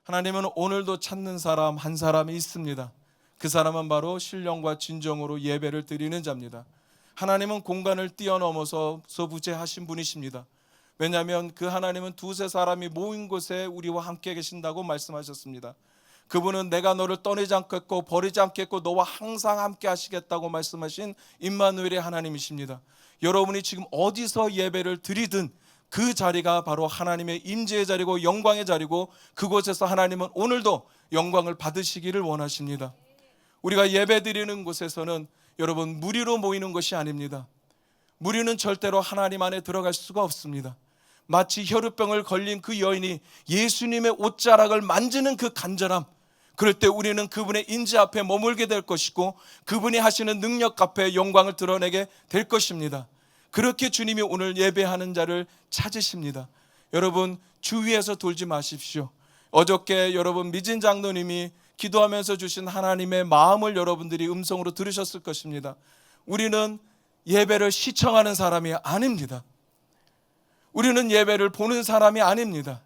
하나님은 오늘도 찾는 사람 한 사람이 있습니다. 그 사람은 바로 신령과 진정으로 예배를 드리는 자입니다. 하나님은 공간을 뛰어넘어서 서부재하신 분이십니다. 왜냐하면 그 하나님은 두세 사람이 모인 곳에 우리와 함께 계신다고 말씀하셨습니다. 그분은 내가 너를 떠내지 않겠고 버리지 않겠고 너와 항상 함께 하시겠다고 말씀하신 임마누엘의 하나님이십니다. 여러분이 지금 어디서 예배를 드리든 그 자리가 바로 하나님의 임재의 자리고 영광의 자리고, 그곳에서 하나님은 오늘도 영광을 받으시기를 원하십니다. 우리가 예배 드리는 곳에서는 여러분 무리로 모이는 것이 아닙니다. 무리는 절대로 하나님 안에 들어갈 수가 없습니다. 마치 혈루병을 걸린 그 여인이 예수님의 옷자락을 만지는 그 간절함, 그럴 때 우리는 그분의 임재 앞에 머물게 될 것이고 그분이 하시는 능력 앞에 영광을 드러내게 될 것입니다. 그렇게 주님이 오늘 예배하는 자를 찾으십니다. 여러분 주위에서 돌지 마십시오. 어저께 여러분 미진 장로님이 기도하면서 주신 하나님의 마음을 여러분들이 음성으로 들으셨을 것입니다. 우리는 예배를 시청하는 사람이 아닙니다. 우리는 예배를 보는 사람이 아닙니다.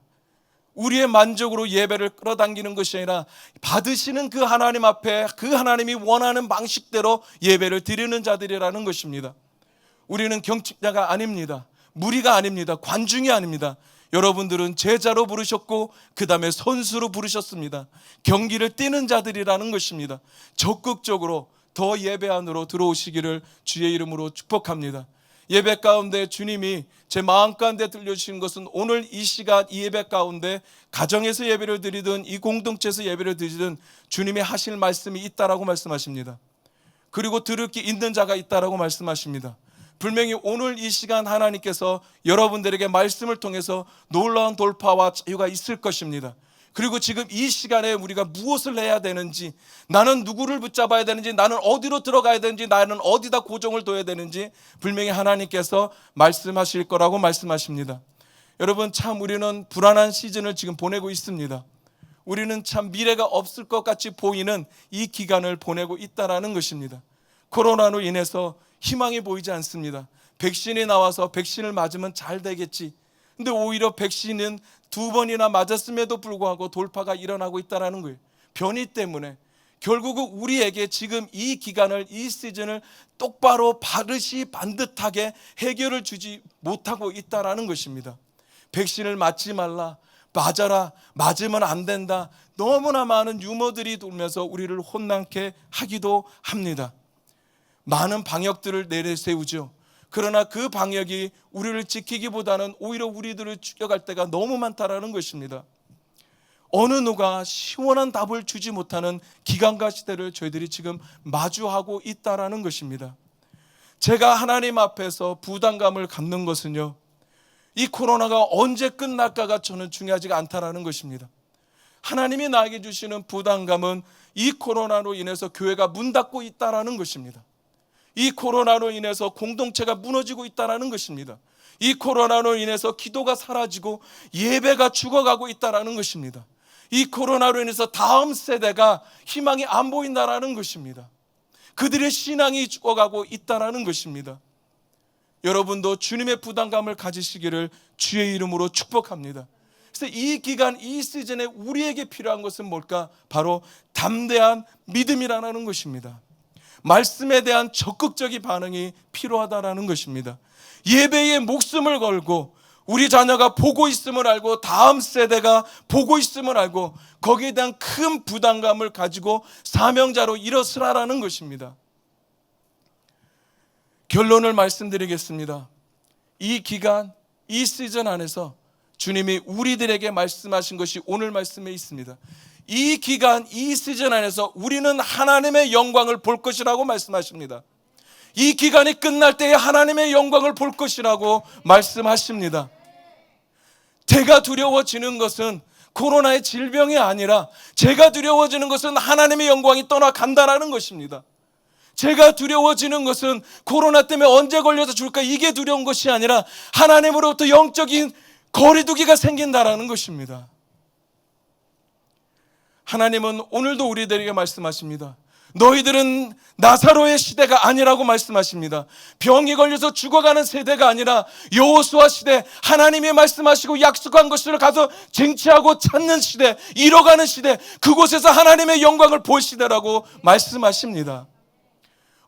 우리의 만족으로 예배를 끌어당기는 것이 아니라 받으시는 그 하나님 앞에 그 하나님이 원하는 방식대로 예배를 드리는 자들이라는 것입니다. 우리는 경직자가 아닙니다. 무리가 아닙니다. 관중이 아닙니다. 여러분들은 제자로 부르셨고 그 다음에 선수로 부르셨습니다. 경기를 뛰는 자들이라는 것입니다. 적극적으로 더 예배 안으로 들어오시기를 주의 이름으로 축복합니다. 예배 가운데 주님이 제 마음 가운데 들려주신 것은 오늘 이 시간 이 예배 가운데 가정에서 예배를 드리든 이 공동체에서 예배를 드리든 주님이 하실 말씀이 있다라고 말씀하십니다. 그리고 들을 게 있는 자가 있다라고 말씀하십니다. 분명히 오늘 이 시간 하나님께서 여러분들에게 말씀을 통해서 놀라운 돌파와 자유가 있을 것입니다. 그리고 지금 이 시간에 우리가 무엇을 해야 되는지, 나는 누구를 붙잡아야 되는지, 나는 어디로 들어가야 되는지, 나는 어디다 고정을 둬야 되는지 분명히 하나님께서 말씀하실 거라고 말씀하십니다. 여러분 참 우리는 불안한 시즌을 지금 보내고 있습니다. 우리는 참 미래가 없을 것 같이 보이는 이 기간을 보내고 있다는 것입니다. 코로나로 인해서 희망이 보이지 않습니다. 백신이 나와서 백신을 맞으면 잘 되겠지. 근데 오히려 백신은 2번이나 맞았음에도 불구하고 돌파가 일어나고 있다는 거예요. 변이 때문에. 결국은 우리에게 지금 이 기간을, 이 시즌을 똑바로 바르시 반듯하게 해결을 주지 못하고 있다는 것입니다. 백신을 맞지 말라, 맞아라, 맞으면 안 된다, 너무나 많은 유머들이 돌면서 우리를 혼란케 하기도 합니다. 많은 방역들을 내세우죠. 그러나 그 방역이 우리를 지키기보다는 오히려 우리들을 죽여갈 때가 너무 많다라는 것입니다. 어느 누가 시원한 답을 주지 못하는 기간과 시대를 저희들이 지금 마주하고 있다라는 것입니다. 제가 하나님 앞에서 부담감을 갖는 것은요, 이 코로나가 언제 끝날까가 저는 중요하지가 않다라는 것입니다. 하나님이 나에게 주시는 부담감은 이 코로나로 인해서 교회가 문 닫고 있다라는 것입니다. 이 코로나로 인해서 공동체가 무너지고 있다는 것입니다. 이 코로나로 인해서 기도가 사라지고 예배가 죽어가고 있다는 것입니다. 이 코로나로 인해서 다음 세대가 희망이 안 보인다는 것입니다. 그들의 신앙이 죽어가고 있다는 것입니다. 여러분도 주님의 부담감을 가지시기를 주의 이름으로 축복합니다. 그래서 이 기간, 이 시즌에 우리에게 필요한 것은 뭘까? 바로 담대한 믿음이라는 것입니다. 말씀에 대한 적극적인 반응이 필요하다는 것입니다. 예배에 목숨을 걸고 우리 자녀가 보고 있음을 알고 다음 세대가 보고 있음을 알고 거기에 대한 큰 부담감을 가지고 사명자로 일어서라는 것입니다. 결론을 말씀드리겠습니다. 이 기간, 이 시즌 안에서 주님이 우리들에게 말씀하신 것이 오늘 말씀에 있습니다. 이 기간, 이 시즌 안에서 우리는 하나님의 영광을 볼 것이라고 말씀하십니다. 이 기간이 끝날 때에 하나님의 영광을 볼 것이라고 말씀하십니다. 제가 두려워지는 것은 코로나의 질병이 아니라 제가 두려워지는 것은 하나님의 영광이 떠나간다는 것입니다. 제가 두려워지는 것은 코로나 때문에 언제 걸려서 줄까, 이게 두려운 것이 아니라 하나님으로부터 영적인 거리두기가 생긴다는 것입니다. 하나님은 오늘도 우리들에게 말씀하십니다. 너희들은 나사로의 시대가 아니라고 말씀하십니다. 병이 걸려서 죽어가는 세대가 아니라 여호수아 시대, 하나님이 말씀하시고 약속한 것을 가서 쟁취하고 찾는 시대, 이뤄가는 시대, 그곳에서 하나님의 영광을 볼 시대라고 말씀하십니다.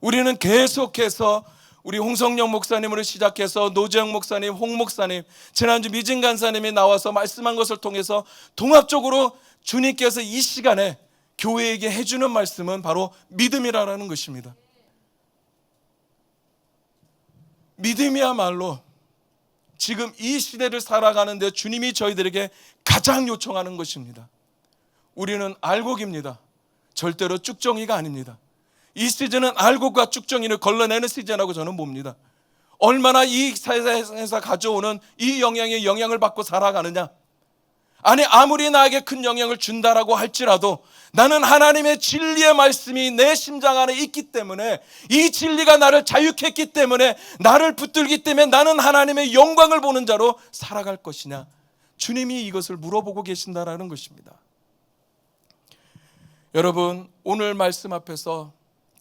우리는 계속해서 우리 홍성영 목사님으로 시작해서 노재영 목사님, 홍 목사님, 지난주 미진 간사님이 나와서 말씀한 것을 통해서 통합적으로 주님께서 이 시간에 교회에게 해주는 말씀은 바로 믿음이라는 것입니다. 믿음이야말로 지금 이 시대를 살아가는데 주님이 저희들에게 가장 요청하는 것입니다. 우리는 알곡입니다. 절대로 쭉정이가 아닙니다. 이 시즌은 알곡과 쭉정이를 걸러내는 시즌이라고 저는 봅니다. 얼마나 이 세상에서 가져오는 이 영향에 영향을 받고 살아가느냐, 아니 아무리 나에게 큰 영향을 준다라고 할지라도 나는 하나님의 진리의 말씀이 내 심장 안에 있기 때문에, 이 진리가 나를 자유케 했기 때문에, 나를 붙들기 때문에 나는 하나님의 영광을 보는 자로 살아갈 것이냐, 주님이 이것을 물어보고 계신다라는 것입니다. 여러분, 오늘 말씀 앞에서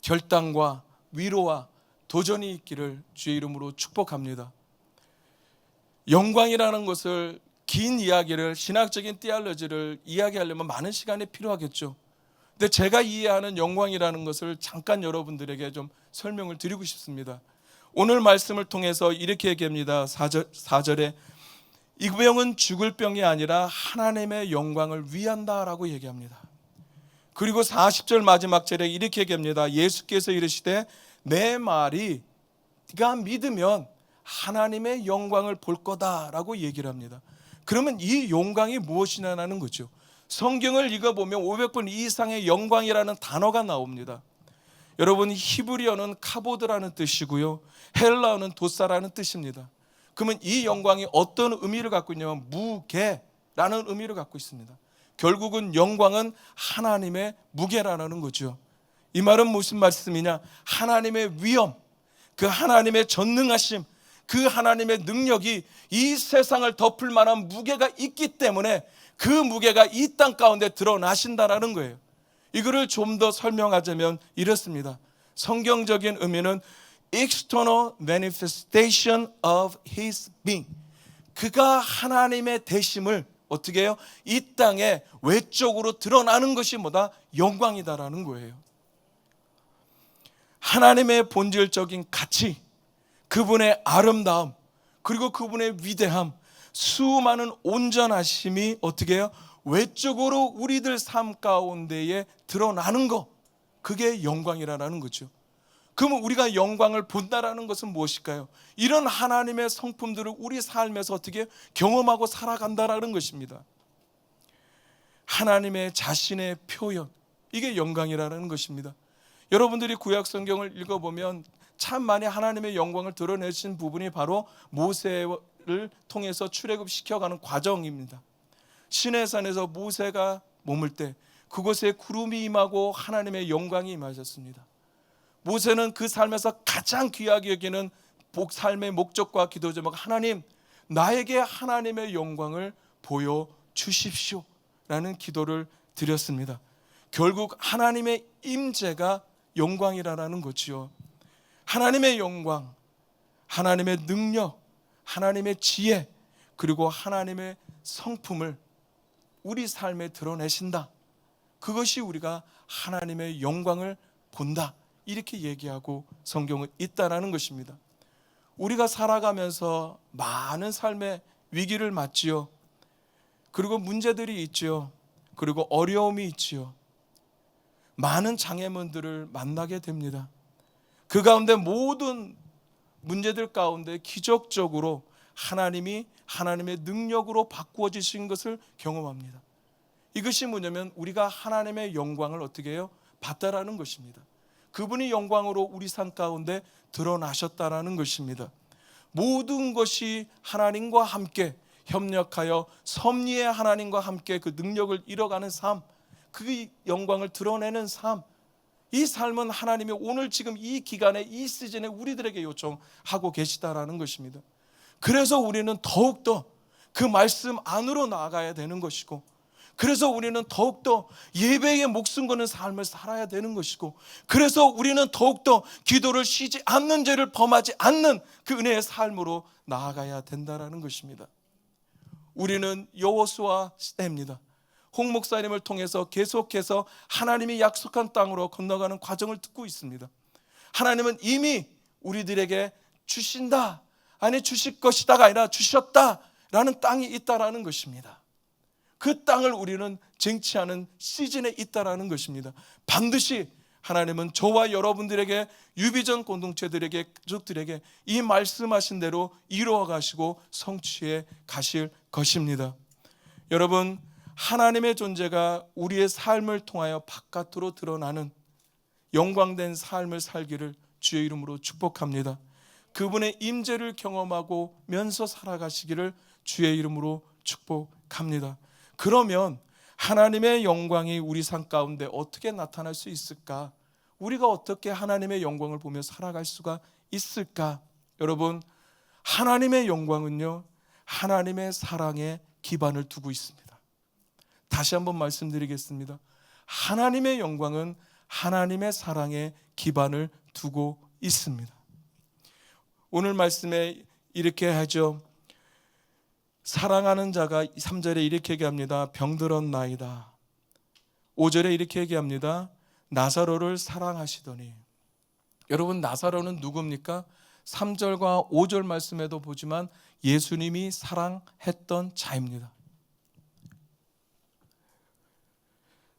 결단과 위로와 도전이 있기를 주의 이름으로 축복합니다. 영광이라는 것을, 긴 이야기를, 신학적인 티올로지를 이야기하려면 많은 시간이 필요하겠죠. 근데 제가 이해하는 영광이라는 것을 잠깐 여러분들에게 좀 설명을 드리고 싶습니다. 오늘 말씀을 통해서 이렇게 얘기합니다. 4절에 이 병은 죽을 병이 아니라 하나님의 영광을 위한다라고 얘기합니다. 그리고 40절 마지막 절에 이렇게 얘기합니다. 예수께서 이르시되 내 말이 네가 믿으면 하나님의 영광을 볼 거다라고 얘기를 합니다. 그러면 이 영광이 무엇이냐는 거죠. 성경을 읽어보면 500번 이상의 영광이라는 단어가 나옵니다. 여러분, 히브리어는 카보드라는 뜻이고요, 헬라어는 도사라는 뜻입니다. 그러면 이 영광이 어떤 의미를 갖고 있냐면 무게라는 의미를 갖고 있습니다. 결국은 영광은 하나님의 무게라는 거죠. 이 말은 무슨 말씀이냐, 하나님의 위엄, 그 하나님의 전능하심, 그 하나님의 능력이 이 세상을 덮을 만한 무게가 있기 때문에 그 무게가 이 땅 가운데 드러나신다라는 거예요. 이거를 좀 더 설명하자면 이렇습니다. 성경적인 의미는 external manifestation of his being, 그가 하나님의 되심을 어떻게 해요? 이 땅에 외적으로 드러나는 것이 뭐다? 영광이다라는 거예요. 하나님의 본질적인 가치, 그분의 아름다움, 그리고 그분의 위대함, 수많은 온전하심이 어떻게 해요? 외적으로 우리들 삶 가운데에 드러나는 것, 그게 영광이라는 거죠. 그러면 우리가 영광을 본다라는 것은 무엇일까요? 이런 하나님의 성품들을 우리 삶에서 어떻게 경험하고 살아간다라는 것입니다. 하나님의 자신의 표현, 이게 영광이라는 것입니다. 여러분들이 구약 성경을 읽어보면 참 많이 하나님의 영광을 드러내신 부분이 바로 모세를 통해서 출애굽시켜가는 과정입니다. 시내산에서 모세가 머물 때 그곳에 구름이 임하고 하나님의 영광이 임하셨습니다. 모세는 그 삶에서 가장 귀하게 여기는 삶의 목적과 기도 제목, 하나님 나에게 하나님의 영광을 보여주십시오 라는 기도를 드렸습니다. 결국 하나님의 임재가 영광이라는 거지요. 하나님의 영광, 하나님의 능력, 하나님의 지혜, 그리고 하나님의 성품을 우리 삶에 드러내신다. 그것이 우리가 하나님의 영광을 본다, 이렇게 얘기하고 성경은 있다라는 것입니다. 우리가 살아가면서 많은 삶의 위기를 맞지요. 그리고 문제들이 있지요. 그리고 어려움이 있지요. 많은 장애물들을 만나게 됩니다. 그 가운데 모든 문제들 가운데 기적적으로 하나님이 하나님의 능력으로 바꾸어 주신 것을 경험합니다. 이것이 뭐냐면 우리가 하나님의 영광을 어떻게 해요? 봤다라는 것입니다. 그분이 영광으로 우리 삶 가운데 드러나셨다라는 것입니다. 모든 것이 하나님과 함께 협력하여 섭리의 하나님과 함께 그 능력을 이뤄가는 삶, 그 영광을 드러내는 삶, 이 삶은 하나님이 오늘 지금 이 기간에, 이 시즌에 우리들에게 요청하고 계시다라는 것입니다. 그래서 우리는 더욱더 그 말씀 안으로 나아가야 되는 것이고, 그래서 우리는 더욱더 예배에 목숨 거는 삶을 살아야 되는 것이고, 그래서 우리는 더욱더 기도를 쉬지 않는 죄를 범하지 않는 그 은혜의 삶으로 나아가야 된다는 것입니다. 우리는 여호수아 시대입니다. 홍 목사님을 통해서 계속해서 하나님이 약속한 땅으로 건너가는 과정을 듣고 있습니다. 하나님은 이미 우리들에게 주신다, 아니 주실 것이다가 아니라 주셨다라는 땅이 있다라는 것입니다. 그 땅을 우리는 쟁취하는 시즌에 있다라는 것입니다. 반드시 하나님은 저와 여러분들에게, 유비전 공동체들에게, 가족들에게 이 말씀하신 대로 이루어 가시고 성취해 가실 것입니다. 여러분, 하나님의 존재가 우리의 삶을 통하여 바깥으로 드러나는 영광된 삶을 살기를 주의 이름으로 축복합니다. 그분의 임재를 경험하고 면서 살아가시기를 주의 이름으로 축복합니다. 그러면 하나님의 영광이 우리 삶 가운데 어떻게 나타날 수 있을까? 우리가 어떻게 하나님의 영광을 보며 살아갈 수가 있을까? 여러분, 하나님의 영광은요, 하나님의 사랑에 기반을 두고 있습니다. 다시 한번 말씀드리겠습니다. 하나님의 영광은 하나님의 사랑에 기반을 두고 있습니다. 오늘 말씀에 이렇게 하죠. 사랑하는 자가 3절에 이렇게 얘기합니다. 병들었나이다. 5절에 이렇게 얘기합니다. 나사로를 사랑하시더니. 여러분, 나사로는 누굽니까? 3절과 5절 말씀에도 보지만 예수님이 사랑했던 자입니다.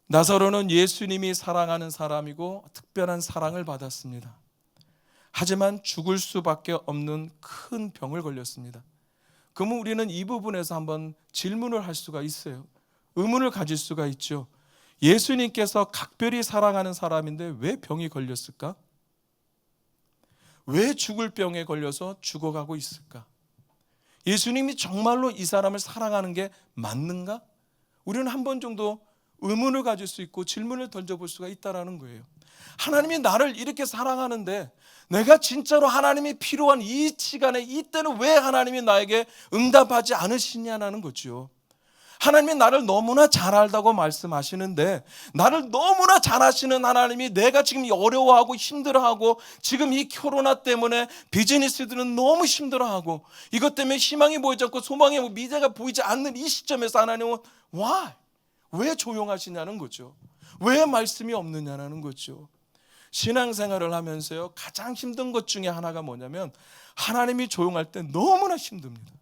나사로는 예수님이 사랑하는 사람이고 특별한 사랑을 받았습니다. 하지만 죽을 수밖에 없는 큰 병을 걸렸습니다. 그러면 우리는 이 부분에서 한번 질문을 할 수가 있어요. 의문을 가질 수가 있죠. 예수님께서 각별히 사랑하는 사람인데 왜 병이 걸렸을까? 왜 죽을 병에 걸려서 죽어가고 있을까? 예수님이 정말로 이 사람을 사랑하는 게 맞는가? 우리는 한 번 정도 의문을 가질 수 있고 질문을 던져볼 수가 있다는 거예요. 하나님이 나를 이렇게 사랑하는데 내가 진짜로 하나님이 필요한 이 시간에, 이때는 왜 하나님이 나에게 응답하지 않으시냐는 거죠. 하나님이 나를 너무나 잘 알다고 말씀하시는데, 나를 너무나 잘 아시는 하나님이 내가 지금 어려워하고 힘들어하고, 지금 이 코로나 때문에 비즈니스들은 너무 힘들어하고, 이것 때문에 희망이 보이지 않고 소망의 미래가 보이지 않는 이 시점에서 하나님은 Why? 왜 조용하시냐는 거죠. 왜 말씀이 없느냐는 거죠. 신앙생활을 하면서요, 가장 힘든 것 중에 하나가 뭐냐면 하나님이 조용할 때 너무나 힘듭니다.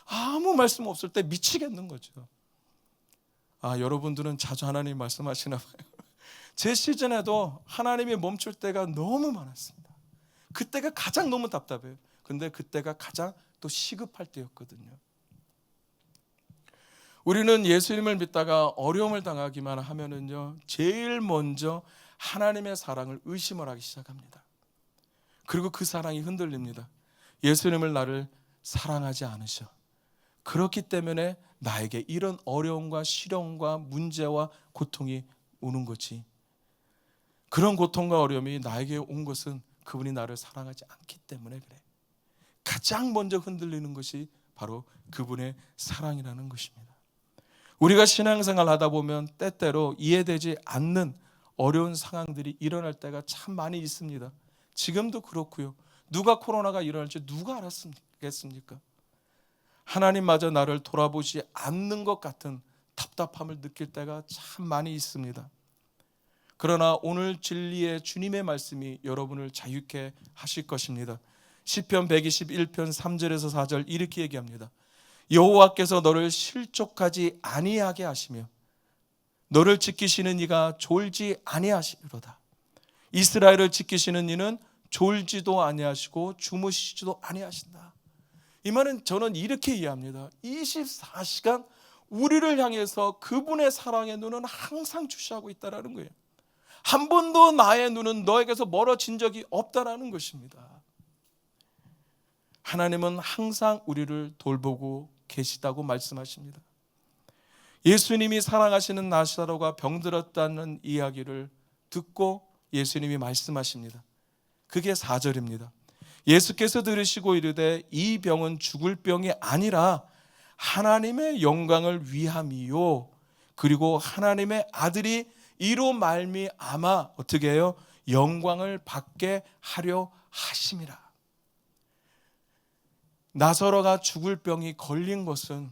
아무 말씀 없을 때 미치겠는 거죠. 여러분들은 자주 하나님 말씀하시나 봐요. 제 시즌에도 하나님이 멈출 때가 너무 많았습니다. 그때가 가장 너무 답답해요. 근데 그때가 가장 또 시급할 때였거든요. 우리는 예수님을 믿다가 어려움을 당하기만 하면은요, 제일 먼저 하나님의 사랑을 의심을 하기 시작합니다. 그리고 그 사랑이 흔들립니다. 예수님을 나를 사랑하지 않으셔. 그렇기 때문에 나에게 이런 어려움과 시련과 문제와 고통이 오는 거지. 그런 고통과 어려움이 나에게 온 것은 그분이 나를 사랑하지 않기 때문에 그래. 가장 먼저 흔들리는 것이 바로 그분의 사랑이라는 것입니다. 우리가 신앙생활 하다 보면 때때로 이해되지 않는 어려운 상황들이 일어날 때가 참 많이 있습니다. 지금도 그렇고요. 누가 코로나가 일어날지 누가 알았겠습니까? 하나님마저 나를 돌아보지 않는 것 같은 답답함을 느낄 때가 참 많이 있습니다. 그러나 오늘 진리의 주님의 말씀이 여러분을 자유케 하실 것입니다. 시편 121편 3절에서 4절 이렇게 얘기합니다. 여호와께서 너를 실족하지 아니하게 하시며 너를 지키시는 이가 졸지 아니하시리로다. 이스라엘을 지키시는 이는 졸지도 아니하시고 주무시지도 아니하신다. 이 말은 저는 이렇게 이해합니다. 24시간 우리를 향해서 그분의 사랑의 눈은 항상 주시하고 있다는 거예요. 한 번도 나의 눈은 너에게서 멀어진 적이 없다는 것입니다. 하나님은 항상 우리를 돌보고 계시다고 말씀하십니다. 예수님이 사랑하시는 나사로가 병들었다는 이야기를 듣고 예수님이 말씀하십니다. 그게 4절입니다. 예수께서 들으시고 이르되 이 병은 죽을 병이 아니라 하나님의 영광을 위함이요 그리고 하나님의 아들이 이로 말미암아 어떻게 해요? 영광을 받게 하려 하심이라. 나사로가 죽을 병이 걸린 것은,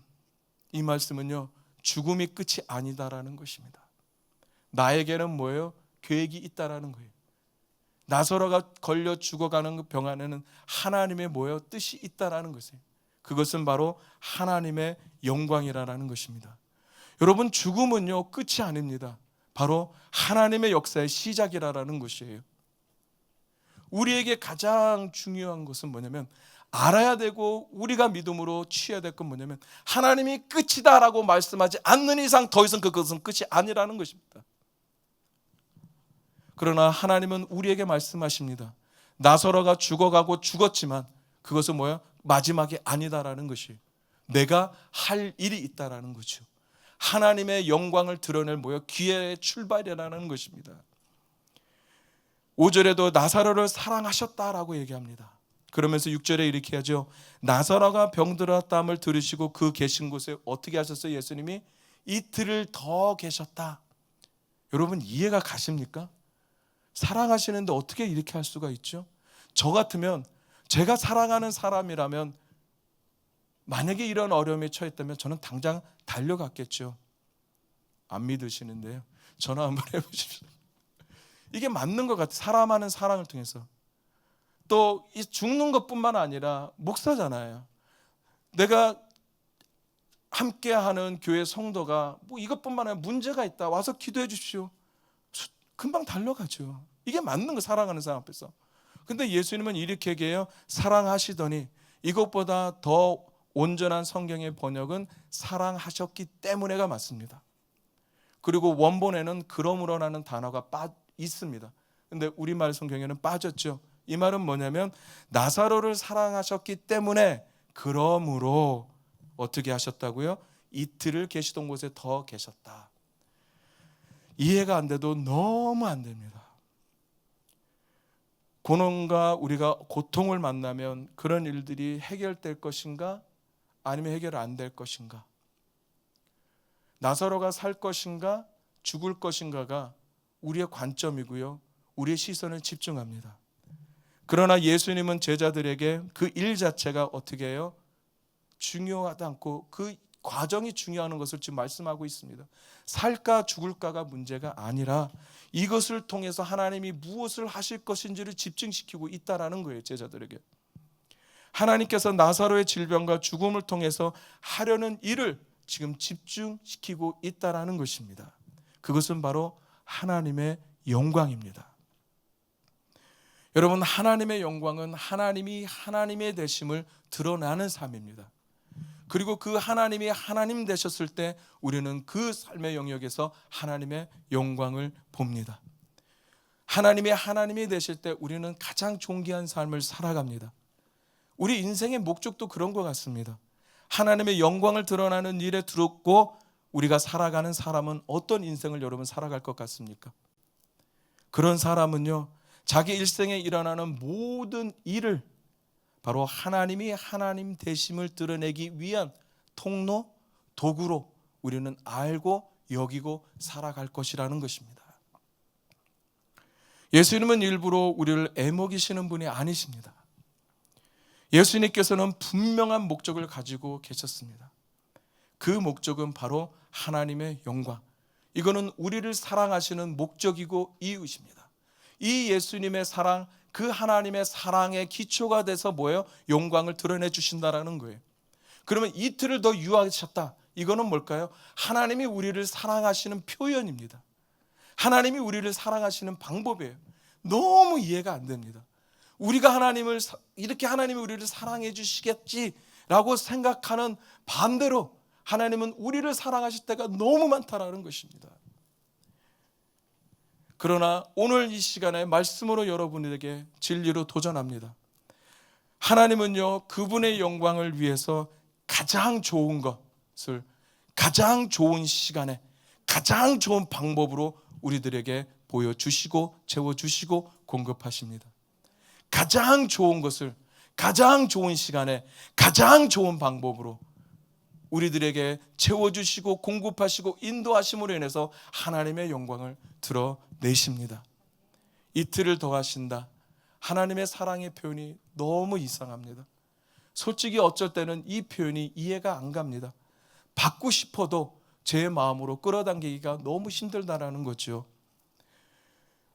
이 말씀은요, 죽음이 끝이 아니다라는 것입니다. 나에게는 뭐예요? 계획이 있다라는 거예요. 나사로가 걸려 죽어가는 그 병 안에는 하나님의 뭐예요? 뜻이 있다라는 것이에요. 그것은 바로 하나님의 영광이라는 것입니다. 여러분, 죽음은요, 끝이 아닙니다. 바로 하나님의 역사의 시작이라는 것이에요. 우리에게 가장 중요한 것은 뭐냐면, 알아야 되고 우리가 믿음으로 취해야 될 건 뭐냐면, 하나님이 끝이다라고 말씀하지 않는 이상 더 이상 그것은 끝이 아니라는 것입니다. 그러나 하나님은 우리에게 말씀하십니다. 나사로가 죽어가고 죽었지만 그것은 뭐야? 마지막이 아니다라는 것이, 내가 할 일이 있다라는 거죠. 하나님의 영광을 드러낼 뭐야? 기회의 출발이라는 것입니다. 5절에도 나사로를 사랑하셨다라고 얘기합니다. 그러면서 6절에 이렇게 하죠. 나사로가 병들었다함을 들으시고 그 계신 곳에 어떻게 하셨어요? 예수님이 이틀을 더 계셨다. 여러분, 이해가 가십니까? 사랑하시는데 어떻게 이렇게 할 수가 있죠? 저 같으면, 제가 사랑하는 사람이라면 만약에 이런 어려움에 처했다면 저는 당장 달려갔겠죠. 안 믿으시는데요, 전화 한번 해보십시오. 이게 맞는 것 같아요. 사람하는 사랑을 통해서. 또 이 죽는 것뿐만 아니라 목사잖아요. 내가 함께하는 교회 성도가 뭐 이것뿐만 아니라 문제가 있다, 와서 기도해 주십시오. 금방 달려가죠. 이게 맞는 거, 사랑하는 사람 앞에서. 근데 예수님은 이렇게 얘기해요. 사랑하시더니, 이것보다 더 온전한 성경의 번역은 사랑하셨기 때문에가 맞습니다. 그리고 원본에는 그러므로라는 단어가 있습니다. 근데 우리말 성경에는 빠졌죠. 이 말은 뭐냐면, 나사로를 사랑하셨기 때문에 그러므로 어떻게 하셨다고요? 이틀을 계시던 곳에 더 계셨다. 이해가 안 돼도 너무 안 됩니다. 고난과 우리가 고통을 만나면 그런 일들이 해결될 것인가, 아니면 해결 안 될 것인가, 나사로가 살 것인가 죽을 것인가가 우리의 관점이고요, 우리의 시선을 집중합니다. 그러나 예수님은 제자들에게 그 일 자체가 어떻게 해요? 중요하지 않고 그 과정이 중요한 것을 지금 말씀하고 있습니다. 살까 죽을까가 문제가 아니라 이것을 통해서 하나님이 무엇을 하실 것인지를 집중시키고 있다라는 거예요, 제자들에게. 하나님께서 나사로의 질병과 죽음을 통해서 하려는 일을 지금 집중시키고 있다라는 것입니다. 그것은 바로 하나님의 영광입니다. 여러분, 하나님의 영광은 하나님이 하나님의 되심을 드러나는 삶입니다. 그리고 그 하나님이 하나님 되셨을 때 우리는 그 삶의 영역에서 하나님의 영광을 봅니다. 하나님이 하나님이 되실 때 우리는 가장 존귀한 삶을 살아갑니다. 우리 인생의 목적도 그런 것 같습니다. 하나님의 영광을 드러나는 일에 들었고 우리가 살아가는 사람은 어떤 인생을 여러분 살아갈 것 같습니까? 그런 사람은요, 자기 일생에 일어나는 모든 일을 바로 하나님이 하나님 되심을 드러내기 위한 통로, 도구로 우리는 알고 여기고 살아갈 것이라는 것입니다. 예수님은 일부러 우리를 애먹이시는 분이 아니십니다. 예수님께서는 분명한 목적을 가지고 계셨습니다. 그 목적은 바로 하나님의 영광. 이거는 우리를 사랑하시는 목적이고 이유십니다. 이 예수님의 사랑, 그 하나님의 사랑의 기초가 돼서 뭐예요? 영광을 드러내 주신다라는 거예요. 그러면 이틀을 더 유하셨다. 이거는 뭘까요? 하나님이 우리를 사랑하시는 표현입니다. 하나님이 우리를 사랑하시는 방법이에요. 너무 이해가 안 됩니다. 우리가 이렇게 하나님이 우리를 사랑해 주시겠지라고 생각하는 반대로 하나님은 우리를 사랑하실 때가 너무 많다라는 것입니다. 그러나 오늘 이 시간에 말씀으로 여러분에게 진리로 도전합니다. 하나님은요, 그분의 영광을 위해서 가장 좋은 것을 가장 좋은 시간에 가장 좋은 방법으로 우리들에게 보여주시고 채워주시고 공급하십니다. 가장 좋은 것을 가장 좋은 시간에 가장 좋은 방법으로 우리들에게 채워주시고 공급하시고 인도하심으로 인해서 하나님의 영광을 드러내십니다. 이틀을 더하신다. 하나님의 사랑의 표현이 너무 이상합니다. 솔직히 어쩔 때는 이 표현이 이해가 안 갑니다. 받고 싶어도 제 마음으로 끌어당기기가 너무 힘들다라는 거죠.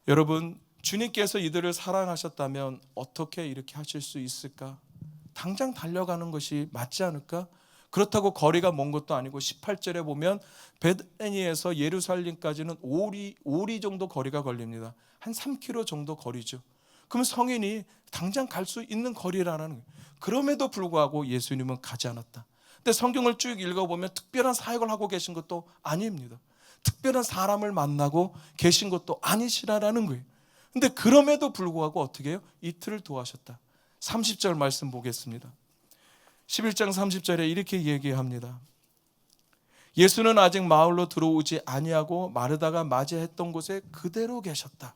여러분, 주님께서 이들을 사랑하셨다면 어떻게 이렇게 하실 수 있을까? 당장 달려가는 것이 맞지 않을까? 그렇다고 거리가 먼 것도 아니고 18절에 보면 베드니에서 예루살렘까지는 5리 정도 거리가 걸립니다. 한 3km 정도 거리죠. 그럼 성인이 당장 갈 수 있는 거리라는 거예요. 그럼에도 불구하고 예수님은 가지 않았다. 근데 성경을 쭉 읽어보면 특별한 사역을 하고 계신 것도 아닙니다. 특별한 사람을 만나고 계신 것도 아니시라는 거예요. 근데 그럼에도 불구하고 어떻게 해요? 이틀을 도하셨다. 30절 말씀 보겠습니다. 11장 30절에 이렇게 얘기합니다. 예수는 아직 마을로 들어오지 아니하고 마르다가 맞이했던 곳에 그대로 계셨다.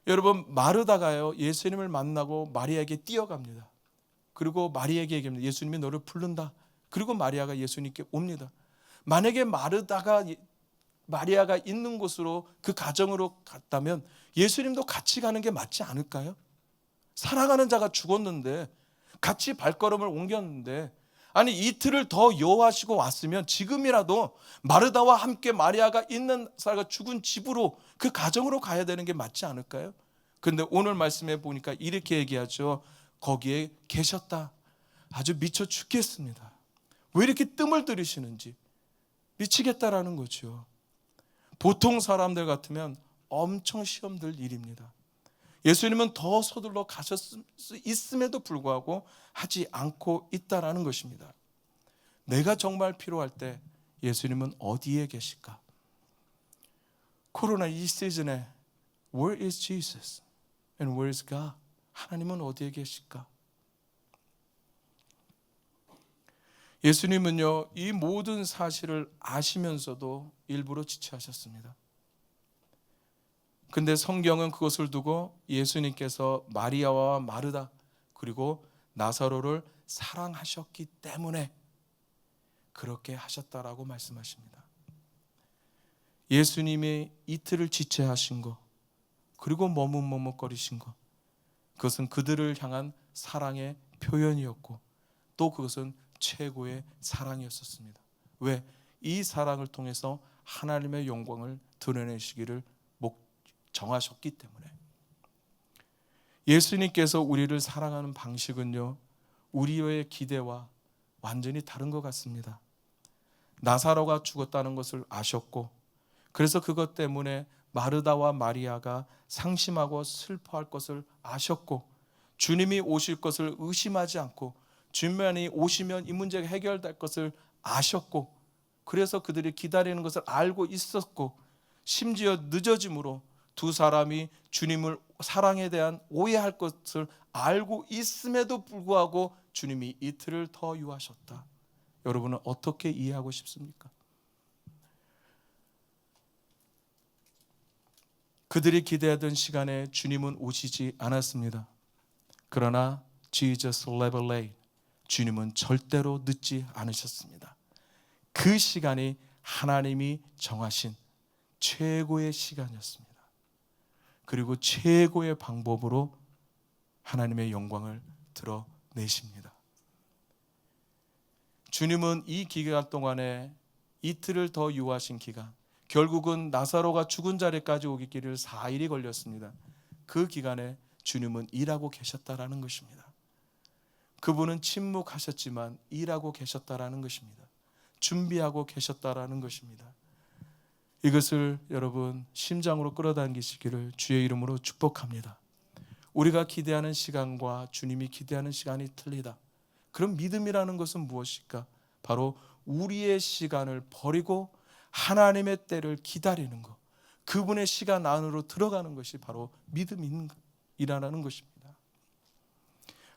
여러분, 마르다가요 예수님을 만나고 마리아에게 뛰어갑니다. 그리고 마리아에게 얘기합니다. 예수님이 너를 부른다. 그리고 마리아가 예수님께 옵니다. 만약에 마리아가 있는 곳으로 그 가정으로 갔다면 예수님도 같이 가는 게 맞지 않을까요? 사랑하는 자가 죽었는데 같이 발걸음을 옮겼는데, 아니 이틀을 더 여호하시고 왔으면 지금이라도 마르다와 함께 마리아가 있는 사람가 죽은 집으로 그 가정으로 가야 되는 게 맞지 않을까요? 그런데 오늘 말씀에 보니까 이렇게 얘기하죠. 거기에 계셨다. 아주 미쳐 죽겠습니다. 왜 이렇게 뜸을 들이시는지 미치겠다라는 거죠. 보통 사람들 같으면 엄청 시험 들 일입니다. 예수님은 더 서둘러 가셨을 수 있음에도 불구하고 하지 않고 있다라는 것입니다. 내가 정말 필요할 때 예수님은 어디에 계실까? 코로나 이 시즌에 Where is Jesus? And where is God? 하나님은 어디에 계실까? 예수님은요 이 모든 사실을 아시면서도 일부러 지체하셨습니다. 근데 성경은 그것을 두고 예수님께서 마리아와 마르다 그리고 나사로를 사랑하셨기 때문에 그렇게 하셨다라고 말씀하십니다. 예수님이 이틀을 지체하신 것, 그리고 머뭇머뭇거리신 것, 그것은 그들을 향한 사랑의 표현이었고 또 그것은 최고의 사랑이었습니다. 왜? 이 사랑을 통해서 하나님의 영광을 드러내시기를 정하셨기 때문에. 예수님께서 우리를 사랑하는 방식은요 우리의 기대와 완전히 다른 것 같습니다. 나사로가 죽었다는 것을 아셨고, 그래서 그것 때문에 마르다와 마리아가 상심하고 슬퍼할 것을 아셨고, 주님이 오실 것을 의심하지 않고 주님이 오시면 이 문제가 해결될 것을 아셨고, 그래서 그들이 기다리는 것을 알고 있었고, 심지어 늦어짐으로 두 사람이 주님을 사랑에 대한 오해할 것을 알고 있음에도 불구하고 주님이 이틀을 더 유하셨다. 여러분은 어떻게 이해하고 싶습니까? 그들이 기대하던 시간에 주님은 오시지 않았습니다. 그러나 Jesus never late. 주님은 절대로 늦지 않으셨습니다. 그 시간이 하나님이 정하신 최고의 시간이었습니다. 그리고 최고의 방법으로 하나님의 영광을 드러내십니다. 주님은 이 기간 동안에 이틀을 더 유하신 기간, 결국은 나사로가 죽은 자리까지 오기까지 4일이 걸렸습니다. 그 기간에 주님은 일하고 계셨다라는 것입니다. 그분은 침묵하셨지만 일하고 계셨다라는 것입니다. 준비하고 계셨다라는 것입니다. 이것을 여러분 심장으로 끌어당기시기를 주의 이름으로 축복합니다. 우리가 기대하는 시간과 주님이 기대하는 시간이 틀리다. 그럼 믿음이라는 것은 무엇일까? 바로 우리의 시간을 버리고 하나님의 때를 기다리는 것, 그분의 시간 안으로 들어가는 것이 바로 믿음이라는 것입니다.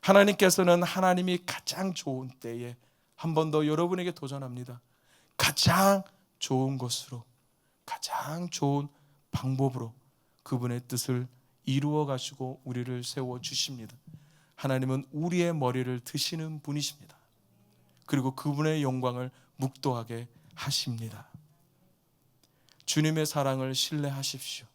하나님께서는 하나님이 가장 좋은 때에 한 번 더 여러분에게 도전합니다. 가장 좋은 것으로, 가장 좋은 방법으로 그분의 뜻을 이루어 가시고 우리를 세워 주십니다. 하나님은 우리의 머리를 드시는 분이십니다. 그리고 그분의 영광을 묵도하게 하십니다. 주님의 사랑을 신뢰하십시오.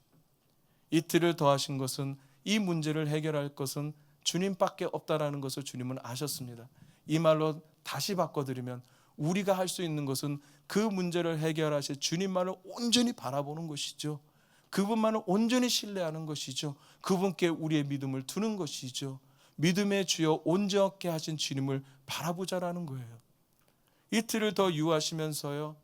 이틀을 더하신 것은, 이 문제를 해결할 것은 주님밖에 없다라는 것을 주님은 아셨습니다. 이 말로 다시 바꿔드리면, 우리가 할 수 있는 것은 그 문제를 해결하실 주님만을 온전히 바라보는 것이죠. 그분만을 온전히 신뢰하는 것이죠. 그분께 우리의 믿음을 두는 것이죠. 믿음의 주여 온전케 하신 주님을 바라보자라는 거예요. 이틀을 더 유하시면서요,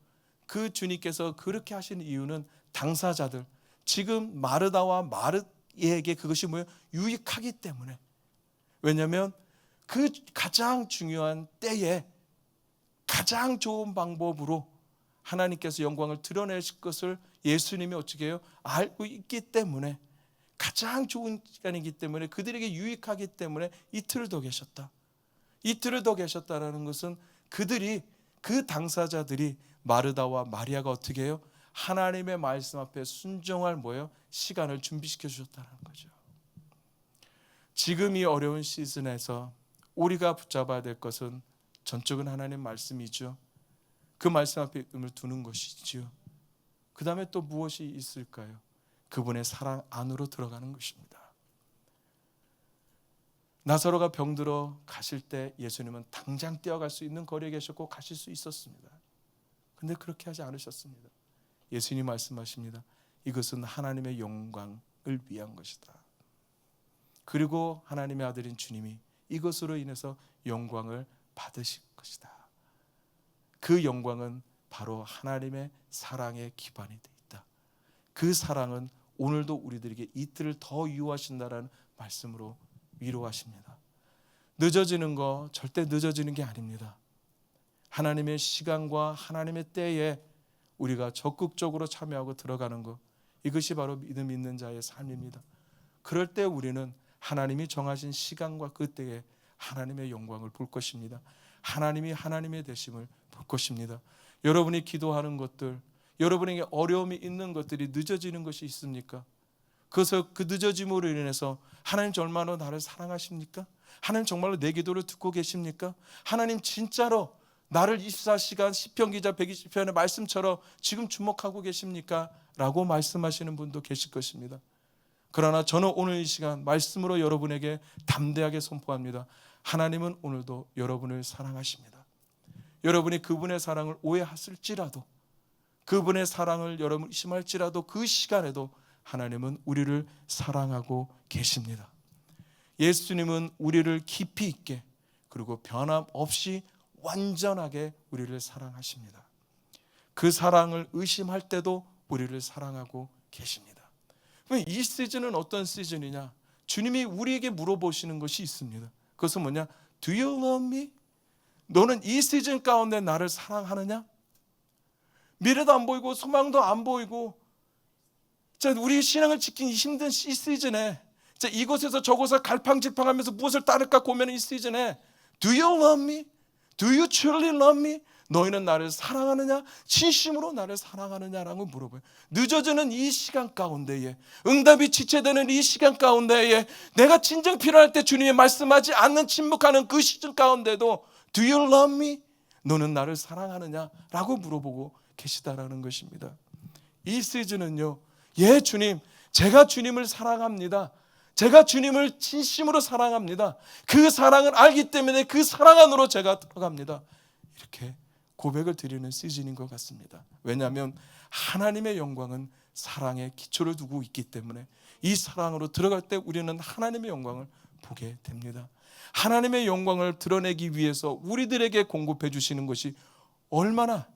그 주님께서 그렇게 하신 이유는 당사자들, 지금 마르다와 마르에게 그것이 뭐예요? 유익하기 때문에. 왜냐하면 그 가장 중요한 때에 가장 좋은 방법으로 하나님께서 영광을 드러내실 것을 예수님이 어떻게 해요? 알고 있기 때문에, 가장 좋은 시간이기 때문에, 그들에게 유익하기 때문에 이틀을 더 계셨다. 이틀을 더 계셨다라는 것은 그들이, 그 당사자들이, 마르다와 마리아가 어떻게 해요? 하나님의 말씀 앞에 순종할 뭐예요? 시간을 준비시켜 주셨다는 거죠. 지금 이 어려운 시즌에서 우리가 붙잡아야 될 것은 전적은 하나님 말씀이죠. 그 말씀 앞에 의미를 두는 것이죠. 그 다음에 또 무엇이 있을까요? 그분의 사랑 안으로 들어가는 것입니다. 나사로가 병들어 가실 때 예수님은 당장 뛰어갈 수 있는 거리에 계셨고 가실 수 있었습니다. 그런데 그렇게 하지 않으셨습니다. 예수님이 말씀하십니다. 이것은 하나님의 영광을 위한 것이다. 그리고 하나님의 아들인 주님이 이것으로 인해서 영광을 받으실 것이다. 그 영광은 바로 하나님의 사랑에 기반이 되어 있다. 그 사랑은 오늘도 우리들에게 이틀을 더 유하신다라는 말씀으로 위로하십니다. 늦어지는 거 절대 늦어지는 게 아닙니다. 하나님의 시간과 하나님의 때에 우리가 적극적으로 참여하고 들어가는 것, 이것이 바로 믿음 있는 자의 삶입니다. 그럴 때 우리는 하나님이 정하신 시간과 그 때에 하나님의 영광을 볼 것입니다. 하나님이 하나님의 되심을 볼 것입니다. 여러분이 기도하는 것들, 여러분에게 어려움이 있는 것들이 늦어지는 것이 있습니까? 그래서 그 늦어짐으로 인해서 하나님 얼마나 나를 사랑하십니까? 하나님 정말로 내 기도를 듣고 계십니까? 하나님 진짜로 나를 24시간 시편 기자 120편의 말씀처럼 지금 주목하고 계십니까? 라고 말씀하시는 분도 계실 것입니다. 그러나 저는 오늘 이 시간 말씀으로 여러분에게 담대하게 선포합니다. 하나님은 오늘도 여러분을 사랑하십니다. 여러분이 그분의 사랑을 오해하실지라도, 그분의 사랑을 여러분 의심할지라도 그 시간에도 하나님은 우리를 사랑하고 계십니다. 예수님은 우리를 깊이 있게, 그리고 변함없이 완전하게 우리를 사랑하십니다. 그 사랑을 의심할 때도 우리를 사랑하고 계십니다. 이 시즌은 어떤 시즌이냐? 주님이 우리에게 물어보시는 것이 있습니다. 그것은 뭐냐? Do you love me? 너는 이 시즌 가운데 나를 사랑하느냐? 미래도 안 보이고 소망도 안 보이고, 우리 신앙을 지키기 힘든 이 시즌에, 이곳에서 저곳을 갈팡질팡하면서 무엇을 따를까 고민하는 이 시즌에 Do you love me? Do you truly love me? 너희는 나를 사랑하느냐? 진심으로 나를 사랑하느냐라고 물어봐요. 늦어지는 이 시간 가운데에, 응답이 지체되는 이 시간 가운데에, 내가 진정 필요할 때 주님이 말씀하지 않는 침묵하는 그 시즌 가운데도 Do you love me? 너는 나를 사랑하느냐? 라고 물어보고 계시다라는 것입니다. 이 시즌은요, 예 주님, 제가 주님을 사랑합니다. 제가 주님을 진심으로 사랑합니다. 그 사랑을 알기 때문에 그 사랑 안으로 제가 들어갑니다. 이렇게 고백을 드리는 시즌인 것 같습니다. 왜냐하면 하나님의 영광은 사랑에 기초를 두고 있기 때문에 이 사랑으로 들어갈 때 우리는 하나님의 영광을 보게 됩니다. 하나님의 영광을 드러내기 위해서 우리들에게 공급해 주시는 것이 얼마나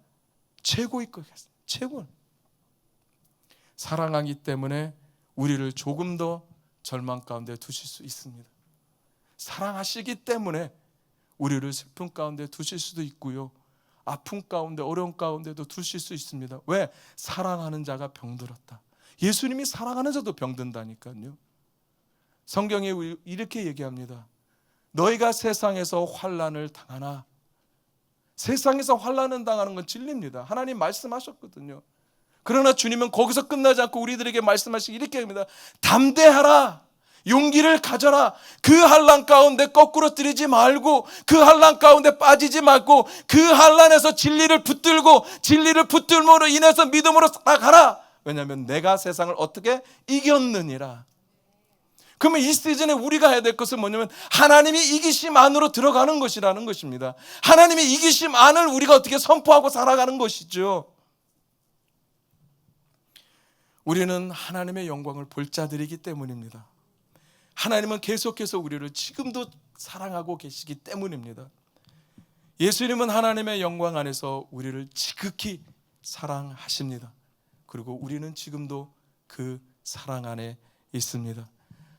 최고일 것 같습니다. 최고. 사랑하기 때문에 우리를 조금 더 절망 가운데 두실 수 있습니다. 사랑하시기 때문에 우리를 슬픔 가운데 두실 수도 있고요, 아픔 가운데, 어려움 가운데도 두실 수 있습니다. 왜? 사랑하는 자가 병들었다. 예수님이 사랑하는 자도 병든다니까요. 성경에 이렇게 얘기합니다. 너희가 세상에서 환난을 당하나. 세상에서 환난을 당하는 건 진리입니다. 하나님 말씀하셨거든요. 그러나 주님은 거기서 끝나지 않고 우리들에게 말씀하시기 이렇게 합니다. 담대하라. 용기를 가져라. 그 환난 가운데 거꾸로 뜨리지 말고, 그 환난 가운데 빠지지 말고, 그 환난에서 진리를 붙들고 진리를 붙들므로 인해서 믿음으로 살아가라. 왜냐하면 내가 세상을 어떻게 이겼느니라. 그러면 이 시즌에 우리가 해야 될 것은 뭐냐면 하나님이 이기심 안으로 들어가는 것이라는 것입니다. 하나님이 이기심 안을 우리가 어떻게 선포하고 살아가는 것이죠. 우리는 하나님의 영광을 볼 자들이기 때문입니다. 하나님은 계속해서 우리를 지금도 사랑하고 계시기 때문입니다. 예수님은 하나님의 영광 안에서 우리를 지극히 사랑하십니다. 그리고 우리는 지금도 그 사랑 안에 있습니다.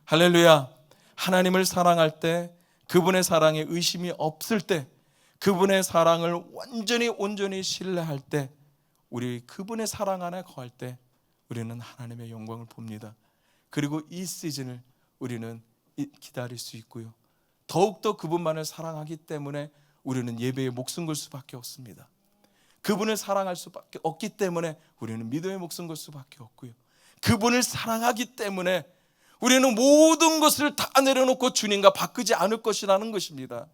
할렐루야. 하나님을 사랑할 때, 그분의 사랑에 의심이 없을 때, 그분의 사랑을 완전히 온전히 신뢰할 때, 우리 그분의 사랑 안에 거할 때 우리는 하나님의 영광을 봅니다. 그리고 이 시즌을 우리는 기다릴 수 있고요. 더욱더 그분만을 사랑하기 때문에 우리는 예배에 목숨 걸 수밖에 없습니다. 그분을 사랑할 수밖에 없기 때문에 우리는 믿음의 목숨 걸 수밖에 없고요. 그분을 사랑하기 때문에 우리는 모든 것을 다 내려놓고 주님과 바꾸지 않을 것이라는 것입니다.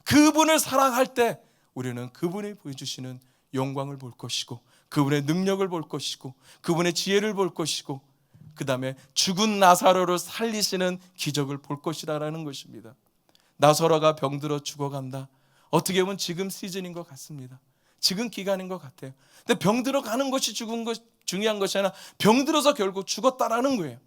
그분을 사랑할 때 우리는 그분이 보여주시는 영광을 볼 것이고, 그분의 능력을 볼 것이고, 그분의 지혜를 볼 것이고, 그 다음에 죽은 나사로를 살리시는 기적을 볼 것이라는 것입니다. 나사로가 병들어 죽어간다. 어떻게 보면 지금 시즌인 것 같습니다. 지금 기간인 것 같아요. 근데 병들어 가는 것이 중요한 것이 아니라 병들어서 결국 죽었다라는 거예요.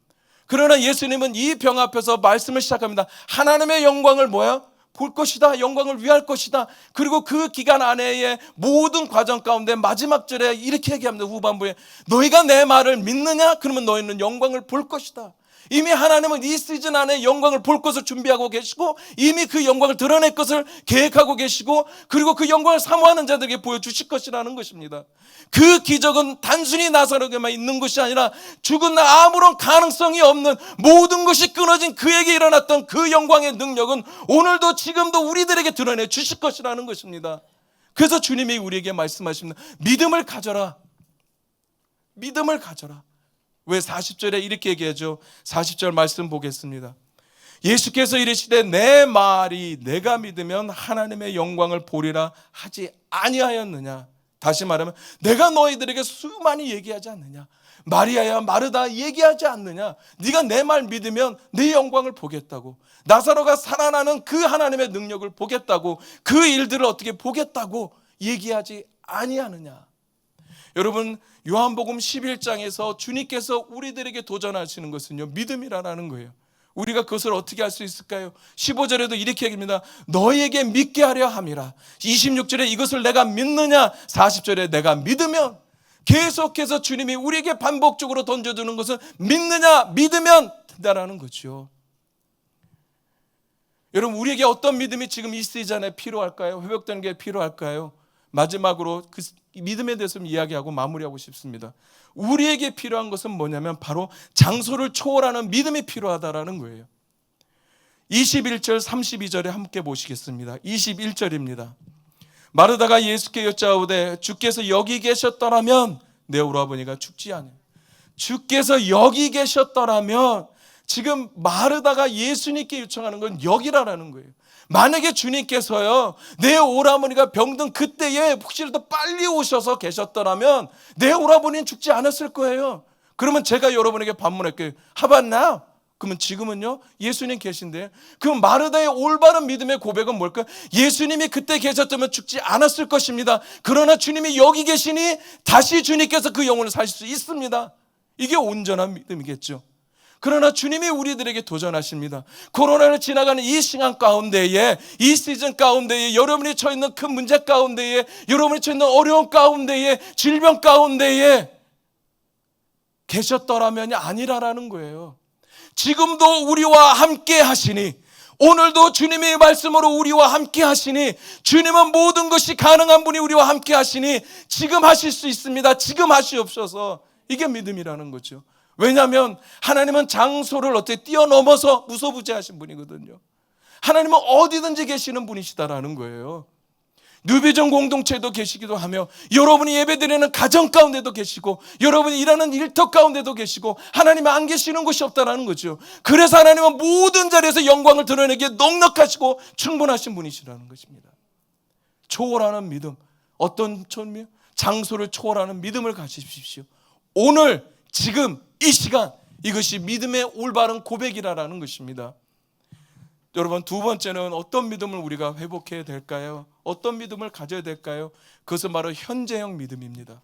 그러나 예수님은 이 병 앞에서 말씀을 시작합니다. 하나님의 영광을 뭐야? 볼 것이다. 영광을 위할 것이다. 그리고 그 기간 안에의 모든 과정 가운데 마지막 절에 이렇게 얘기합니다. 후반부에 너희가 내 말을 믿느냐? 그러면 너희는 영광을 볼 것이다. 이미 하나님은 이 시즌 안에 영광을 볼 것을 준비하고 계시고, 이미 그 영광을 드러낼 것을 계획하고 계시고, 그리고 그 영광을 사모하는 자들에게 보여주실 것이라는 것입니다. 그 기적은 단순히 나사로에게만 있는 것이 아니라 죽은 나 아무런 가능성이 없는 모든 것이 끊어진 그에게 일어났던 그 영광의 능력은 오늘도 지금도 우리들에게 드러내 주실 것이라는 것입니다. 그래서 주님이 우리에게 말씀하십니다. 믿음을 가져라. 믿음을 가져라. 왜 40절에 이렇게 얘기하죠? 40절 말씀 보겠습니다. 예수께서 이르시되 내 말이 내가 믿으면 하나님의 영광을 보리라 하지 아니하였느냐. 다시 말하면 내가 너희들에게 수많이 얘기하지 않느냐. 마리아야 마르다 얘기하지 않느냐. 네가 내 말 믿으면 내 영광을 보겠다고. 나사로가 살아나는 그 하나님의 능력을 보겠다고, 그 일들을 어떻게 보겠다고 얘기하지 아니하느냐. 여러분, 요한복음 11장에서 주님께서 우리들에게 도전하시는 것은요, 믿음이라는 거예요. 우리가 그것을 어떻게 할 수 있을까요? 15절에도 이렇게 얘기합니다. 너희에게 믿게 하려 함이라. 26절에 이것을 내가 믿느냐? 40절에 내가 믿으면. 계속해서 주님이 우리에게 반복적으로 던져주는 것은 믿느냐? 믿으면 된다라는 거죠. 여러분, 우리에게 어떤 믿음이 지금 이 시즌에 필요할까요? 회복되는 게 필요할까요? 마지막으로 그 믿음에 대해서 이야기하고 마무리하고 싶습니다. 우리에게 필요한 것은 뭐냐면 바로 장소를 초월하는 믿음이 필요하다라는 거예요. 21절 32절에 함께 보시겠습니다. 21절입니다. 마르다가 예수께 여짜오되 주께서 여기 계셨더라면 내 오라버니가 죽지 않아요. 주께서 여기 계셨더라면, 지금 마르다가 예수님께 요청하는 건 여기라는 거예요. 만약에 주님께서요 내 오라버니가 병든 그때에 혹시라도 빨리 오셔서 계셨더라면 내 오라버니는 죽지 않았을 거예요. 그러면 제가 여러분에게 반문할게요. How about now? 그러면 지금은요 예수님 계신데, 그럼 마르다의 올바른 믿음의 고백은 뭘까요? 예수님이 그때 계셨다면 죽지 않았을 것입니다. 그러나 주님이 여기 계시니 다시 주님께서 그 영혼을 사실 수 있습니다. 이게 온전한 믿음이겠죠. 그러나 주님이 우리들에게 도전하십니다. 코로나를 지나가는 이 시간 가운데에, 이 시즌 가운데에, 여러분이 처해 있는 큰 문제 가운데에, 여러분이 처해 있는 어려운 가운데에, 질병 가운데에 계셨더라면이 아니라라는 거예요. 지금도 우리와 함께 하시니, 오늘도 주님의 말씀으로 우리와 함께 하시니, 주님은 모든 것이 가능한 분이 우리와 함께 하시니 지금 하실 수 있습니다. 지금 하시옵소서. 이게 믿음이라는 거죠. 왜냐하면 하나님은 장소를 어떻게 뛰어넘어서 무소부재하신 분이거든요. 하나님은 어디든지 계시는 분이시다라는 거예요. 뉴비전 공동체에도 계시기도 하며 여러분이 예배드리는 가정 가운데도 계시고 여러분이 일하는 일터 가운데도 계시고 하나님이 안 계시는 곳이 없다라는 거죠. 그래서 하나님은 모든 자리에서 영광을 드러내기에 넉넉하시고 충분하신 분이시라는 것입니다. 초월하는 믿음, 어떤 초월이요? 장소를 초월하는 믿음을 가지십시오. 오늘 지금 이 시간 이것이 믿음의 올바른 고백이라는 것입니다. 여러분, 두 번째는 어떤 믿음을 우리가 회복해야 될까요? 어떤 믿음을 가져야 될까요? 그것은 바로 현재형 믿음입니다.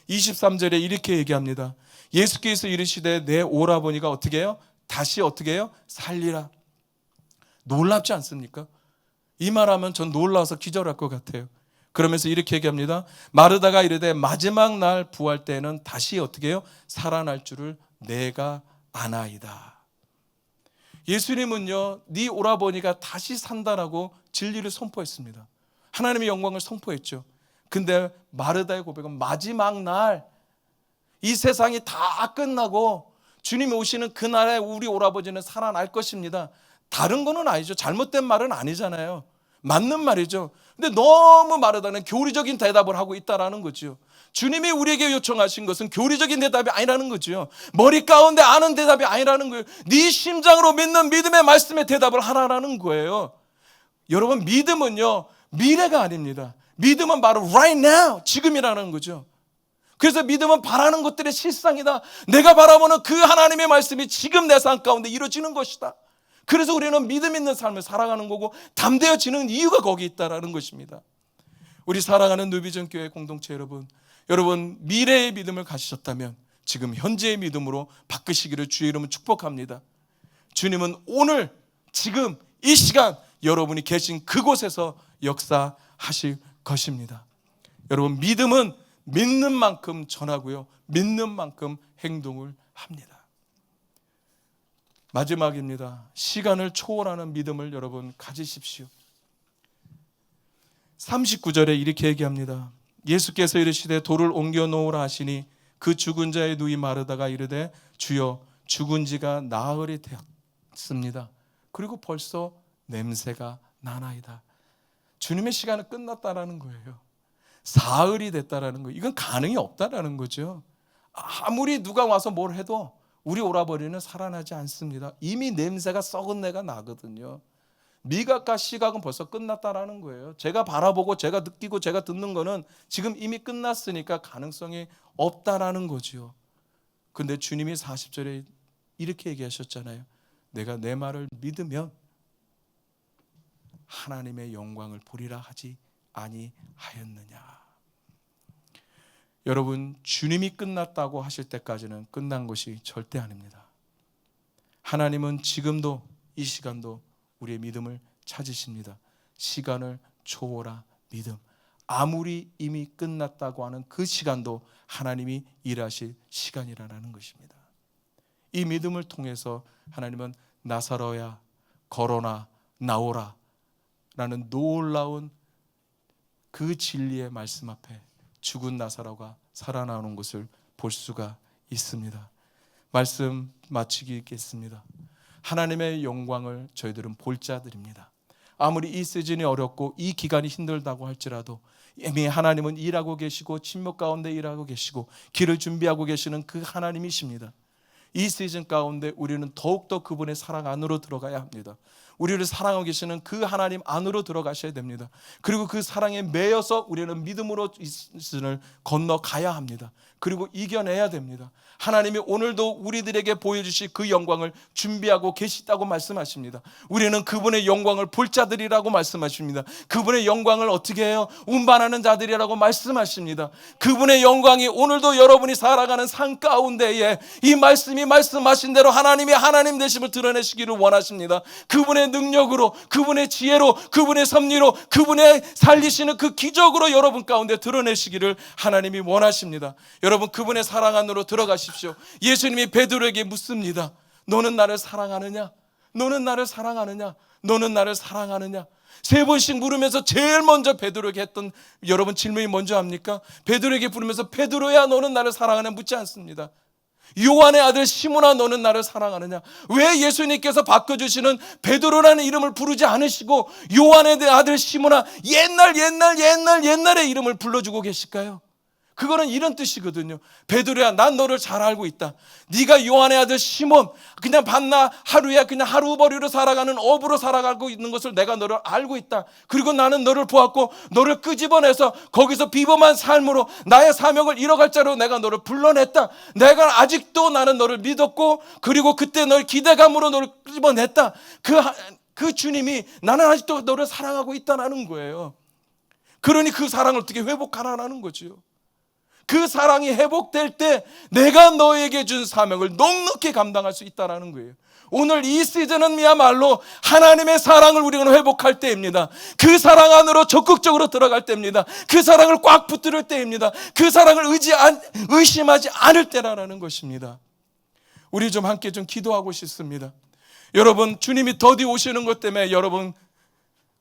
23절에 이렇게 얘기합니다. 예수께서 이르시되 내 오라버니가 어떻게 해요? 다시 어떻게 해요? 살리라. 놀랍지 않습니까? 이 말하면 전 놀라서 기절할 것 같아요. 그러면서 이렇게 얘기합니다. 마르다가 이르되 마지막 날 부활 때에는 다시 어떻게 해요? 살아날 줄을 내가 아나이다. 예수님은요, 네 오라버니가 다시 산다라고 진리를 선포했습니다. 하나님의 영광을 선포했죠. 근데 마르다의 고백은 마지막 날, 이 세상이 다 끝나고 주님이 오시는 그날에 우리 오라버지는 살아날 것입니다. 다른 거는 아니죠. 잘못된 말은 아니잖아요. 맞는 말이죠. 근데 너무 마르다는 교리적인 대답을 하고 있다라는 거죠. 주님이 우리에게 요청하신 것은 교리적인 대답이 아니라는 거죠. 머리 가운데 아는 대답이 아니라는 거예요. 네 심장으로 믿는 믿음의 말씀에 대답을 하라는 거예요. 여러분, 믿음은요, 미래가 아닙니다. 믿음은 바로 right now, 지금이라는 거죠. 그래서 믿음은 바라는 것들의 실상이다. 내가 바라보는 그 하나님의 말씀이 지금 내 삶 가운데 이루어지는 것이다. 그래서 우리는 믿음 있는 삶을 살아가는 거고 담대해지는 이유가 거기 있다라는 것입니다. 우리 사랑하는 뉴비전 교회 공동체 여러분 미래의 믿음을 가지셨다면 지금 현재의 믿음으로 바꾸시기를 주의 이름으로 축복합니다. 주님은 오늘 지금 이 시간 여러분이 계신 그곳에서 역사하실 것입니다. 여러분, 믿음은 믿는 만큼 전하고요, 믿는 만큼 행동을 합니다. 마지막입니다. 시간을 초월하는 믿음을 여러분 가지십시오. 39절에 이렇게 얘기합니다. 예수께서 이르시되 돌을 옮겨 놓으라 하시니 그 죽은 자의 누이 마르다가 이르되 주여 죽은 지가 나흘이 되었습니다. 그리고 벌써 냄새가 나나이다. 주님의 시간은 끝났다라는 거예요. 사흘이 됐다라는 거예요. 이건 가능이 없다라는 거죠. 아무리 누가 와서 뭘 해도 우리 오라버니는 살아나지 않습니다. 이미 냄새가 썩은 내가 나거든요. 미각과 시각은 벌써 끝났다라는 거예요. 제가 바라보고 제가 느끼고 제가 듣는 거는 지금 이미 끝났으니까 가능성이 없다라는 거죠. 근데 주님이 40절에 이렇게 얘기하셨잖아요. 내가 내 말을 믿으면 하나님의 영광을 보리라 하지 아니하였느냐. 여러분, 주님이 끝났다고 하실 때까지는 끝난 것이 절대 아닙니다. 하나님은 지금도 이 시간도 우리의 믿음을 찾으십니다. 시간을 초월한 믿음. 아무리 이미 끝났다고 하는 그 시간도 하나님이 일하실 시간이라는 것입니다. 이 믿음을 통해서 하나님은 나사로야 걸어나 나오라 라는 놀라운 그 진리의 말씀 앞에 죽은 나사로가 살아나오는 것을 볼 수가 있습니다. 말씀 마치겠습니다. 하나님의 영광을 저희들은 볼 자들입니다. 아무리 이 시즌이 어렵고 이 기간이 힘들다고 할지라도 이미 하나님은 일하고 계시고 침묵 가운데 일하고 계시고 길을 준비하고 계시는 그 하나님이십니다. 이 시즌 가운데 우리는 더욱더 그분의 사랑 안으로 들어가야 합니다. 우리를 사랑하고 계시는 그 하나님 안으로 들어가셔야 됩니다. 그리고 그 사랑에 매여서 우리는 믿음으로 이 시즌을 건너가야 합니다. 그리고 이겨내야 됩니다. 하나님이 오늘도 우리들에게 보여주실 그 영광을 준비하고 계시다고 말씀하십니다. 우리는 그분의 영광을 볼 자들이라고 말씀하십니다. 그분의 영광을 어떻게 해요? 운반하는 자들이라고 말씀하십니다. 그분의 영광이 오늘도 여러분이 살아가는 삶 가운데에 이 말씀이 말씀하신 대로 하나님이 하나님 되심을 드러내시기를 원하십니다. 그분의 능력으로, 그분의 지혜로, 그분의 섭리로, 그분의 살리시는 그 기적으로 여러분 가운데 드러내시기를 하나님이 원하십니다. 여러분, 그분의 사랑 안으로 들어가십시오. 예수님이 베드로에게 묻습니다. 너는 나를 사랑하느냐? 너는 나를 사랑하느냐? 너는 나를 사랑하느냐? 세 번씩 물으면서 제일 먼저 베드로에게 했던 여러분 질문이 뭔지 압니까? 베드로에게 부르면서 베드로야 너는 나를 사랑하느냐 묻지 않습니다. 요한의 아들 시몬아, 너는 나를 사랑하느냐? 왜 예수님께서 바꿔주시는 베드로라는 이름을 부르지 않으시고 요한의 아들 시몬아, 옛날의 이름을 불러주고 계실까요? 그거는 이런 뜻이거든요. 베드로야, 난 너를 잘 알고 있다. 네가 요한의 아들 시몬, 그냥 반나 하루야 그냥 하루벌이로 살아가는 어부로 살아가고 있는 것을 내가 너를 알고 있다. 그리고 나는 너를 보았고 너를 끄집어내서 거기서 비범한 삶으로 나의 사명을 이뤄갈 자로 내가 너를 불러냈다. 내가 아직도 나는 너를 믿었고, 그리고 그때 널 기대감으로 너를 끄집어냈다. 그 주님이 나는 아직도 너를 사랑하고 있다는 거예요. 그러니 그 사랑을 어떻게 회복하라는 거죠. 그 사랑이 회복될 때 내가 너에게 준 사명을 넉넉히 감당할 수 있다는 거예요. 오늘 이 시즌은 미야말로 하나님의 사랑을 우리가 회복할 때입니다. 그 사랑 안으로 적극적으로 들어갈 때입니다. 그 사랑을 꽉 붙들 때입니다. 그 사랑을 의심하지 않을 때라는 것입니다. 우리 좀 함께 좀 기도하고 싶습니다. 여러분, 주님이 더디 오시는 것 때문에 여러분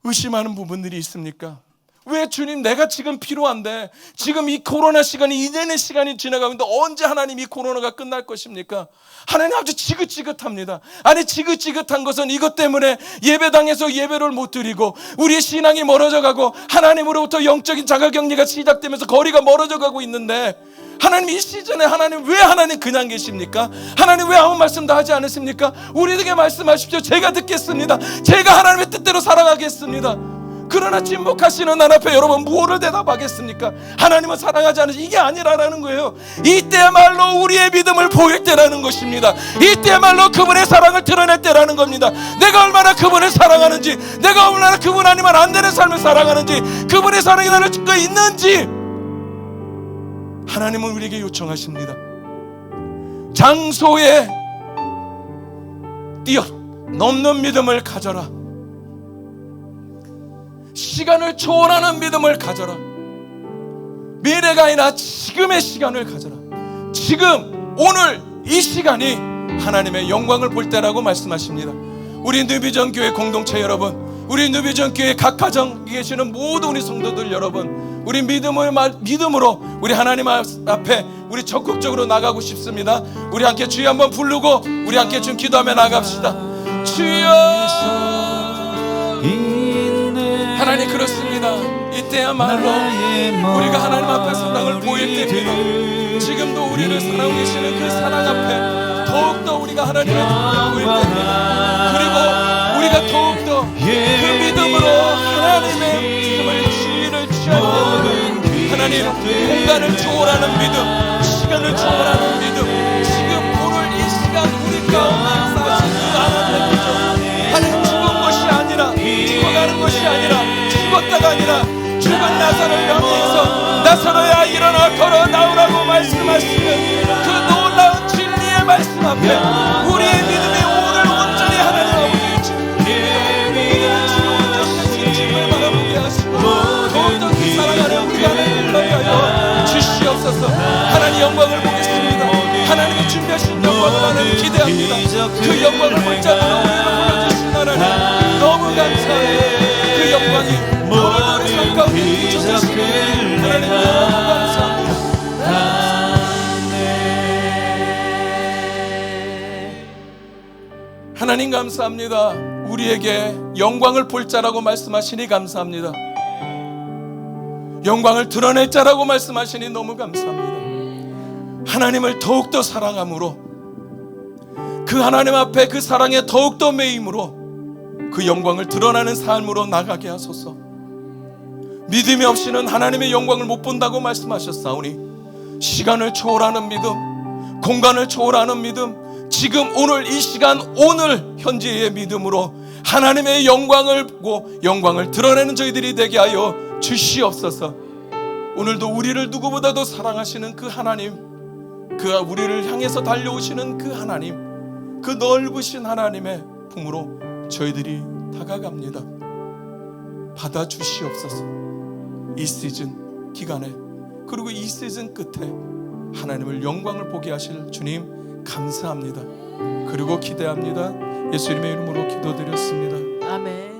의심하는 부분들이 있습니까? 왜 주님, 내가 지금 필요한데, 지금 이 코로나 시간이 2년의 시간이 지나가고 있는데 언제 하나님 이 코로나가 끝날 것입니까? 하나님 아주 지긋지긋합니다. 아니, 지긋지긋한 것은 이것 때문에 예배당에서 예배를 못 드리고 우리의 신앙이 멀어져 가고 하나님으로부터 영적인 자가격리가 시작되면서 거리가 멀어져 가고 있는데, 하나님 이 시즌에 하나님 왜 하나님 그냥 계십니까? 하나님 왜 아무 말씀 다 하지 않으십니까? 우리에게 말씀하십시오. 제가 듣겠습니다. 제가 하나님의 뜻대로 살아가겠습니다. 그러나 침묵하시는 나 앞에 여러분 무엇을 대답하겠습니까? 하나님은 사랑하지 않으시, 이게 아니라는 거예요. 이때야말로 우리의 믿음을 보일 때라는 것입니다. 이때야말로 그분의 사랑을 드러낼 때라는 겁니다. 내가 얼마나 그분을 사랑하는지, 내가 얼마나 그분 아니면 안 되는 삶을 살아가는지, 그분의 사랑이 나를 죽고 있는지 하나님은 우리에게 요청하십니다. 장소에 뛰어넘는 믿음을 가져라. 시간을 초월하는 믿음을 가져라. 미래가 아니라 지금의 시간을 가져라. 지금 오늘 이 시간이 하나님의 영광을 볼 때라고 말씀하십니다. 우리 뉴비전 교회 공동체 여러분, 우리 뉴비전 교회 각 가정에 계시는 모든 우리 성도들 여러분, 우리 믿음으로 우리 하나님 앞에 우리 적극적으로 나가고 싶습니다. 우리 함께 주여 한번 부르고 우리 함께 좀 기도하며 나갑시다. 주여. 하나님, 그렇습니다. 이때야말로 우리가 하나님 앞에 사랑을 보일 때입니다. 지금도 우리를 사랑하고 계시는 그 사랑 앞에 더욱더 우리가 하나님의 사랑을 보일 때입니다. 그리고 우리가 더욱더 그 믿음으로 하나님의 믿음을 진리를 취할 때 하나님, 공간을 초월하는 믿음, 시간을 초월하는 믿음, 지금 오늘 이 시간 우리 가운데 사신 그 하나님의 믿음, 하나님 죽은 것이 아니라, 죽어가는 것이 아니라, 죽었다가 아니라 죽은 나사로를 명예해서 나사로야 일어나 걸어 나오라고 말씀하시는 그 놀라운 진리의 말씀 앞에 우리의 믿음이 오늘 온전히 하나님 아버지의 진리를 바라보게 하시고 더욱더 그 사랑 안에 우리가 하나님을 위하여 주시옵소서. 하나님 영광을 보겠습니다. 하나님의 준비하신 영광을 하나님 기대합니다. 그 영광을 볼 자들로 우리를 불러주신 하나님 너무 감사해요. 그 영광이 오늘도 우리 삶 가운데 비춰주시는 하나님 너무 감사합니다. 하나님 감사합니다. 우리에게 영광을 볼 자라고 말씀하시니 감사합니다. 영광을 드러낼 자라고 말씀하시니 너무 감사합니다. 하나님을 더욱더 사랑함으로, 그 하나님 앞에 그 사랑에 더욱더 매임으로 그 영광을 드러나는 삶으로 나가게 하소서. 믿음이 없이는 하나님의 영광을 못 본다고 말씀하셨사오니 시간을 초월하는 믿음, 공간을 초월하는 믿음, 지금 오늘 이 시간 오늘 현재의 믿음으로 하나님의 영광을 보고 영광을 드러내는 저희들이 되게 하여 주시옵소서. 오늘도 우리를 누구보다도 사랑하시는 그 하나님, 그 우리를 향해서 달려오시는 그 하나님, 그 넓으신 하나님의 품으로 저희들이 다가갑니다. 받아주시옵소서. 이 시즌 기간에, 그리고 이 시즌 끝에 하나님을 영광을 보게 하실 주님 감사합니다. 그리고 기대합니다. 예수님의 이름으로 기도드렸습니다. 아멘.